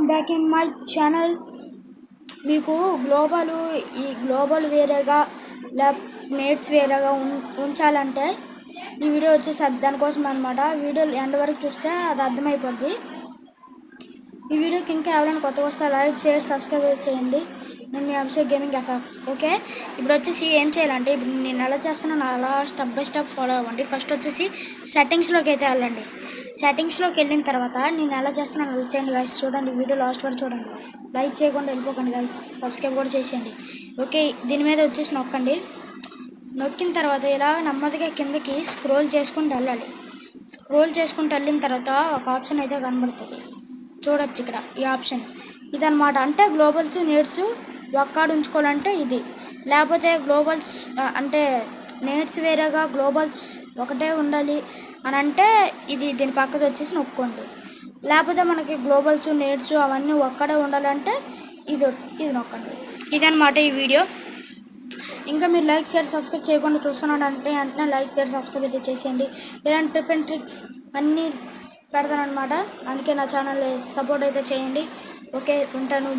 Back in my channel. మీకు ఈ global వేరేగా నేట్స్ వేరేగా ఉంచాలంటే ఈ వీడియో వచ్చేసి దానికోసం అనమాట. వీడియో ఎండ్ వరకు చూస్తే అది అర్థమైపోద్ది. ఈ వీడియోకి ఇంకా ఎవరైనా కొత్తగా వస్తే లైక్ షేర్ సబ్స్క్రైబ్ చేయండి. నేను మీ అభిషేక్ గేమింగ్ ఎఫ్ఎఫ్. ఓకే, ఇప్పుడు వచ్చేసి ఏం చేయాలంటే ఇప్పుడు నేను ఎలా చేస్తున్నాను అలా స్టెప్ బై స్టెప్ ఫాలో అవ్వండి. ఫస్ట్ వచ్చేసి సెట్టింగ్స్లోకి అయితే వెళ్ళండి. సెట్టింగ్స్లోకి వెళ్ళిన తర్వాత నేను ఎలా చేస్తున్నాను లైక్ చేయండి గైస్. చూడండి, వీడియో లాస్ట్ వరకు చూడండి. లైక్ చేయకుండా వెళ్ళిపోకండి గైస్, సబ్స్క్రైబ్ కూడా చేసేయండి. ఓకే, దీని మీద వచ్చేసి నొక్కండి. నొక్కిన తర్వాత ఇలా నెమ్మదిగా కిందకి స్క్రోల్ చేసుకుంటూ వెళ్ళాలి. స్క్రోల్ చేసుకుంటూ వెళ్ళిన తర్వాత ఒక ఆప్షన్ అయితే కనబడుతుంది, చూడొచ్చు ఇక్కడ ఈ ఆప్షన్. ఇదన్నమాట. అంటే గ్లోబల్స్ నేట్స్ ఒక్కడ ఉంచుకోవాలంటే ఇది, లేకపోతే గ్లోబల్స్ అంటే నేట్స్ వేరేగా గ్లోబల్స్ ఒకటే ఉండాలి అని అంటే ఇది దీని పక్కన వచ్చేసి నొక్కండి. లేకపోతే మనకి గ్లోబల్స్ నేట్స్ అవన్నీ ఒక్కడే ఉండాలంటే ఇది నొక్కండి. ఇదన్నమాట ఈ వీడియో. ఇంకా మీరు లైక్ షేర్ సబ్స్క్రైబ్ చేయకుండా చూస్తున్నారంటే వెంటనే లైక్ షేర్ సబ్స్క్రైబ్ అయితే చేసేయండి. ఇలాంటి టిప్ అండ్ ట్రిక్స్ అన్నీ పెడతానమాట. అందుకే నా ఛానల్ సపోర్ట్ అయితే చేయండి. ఓకే, ఉంటాను.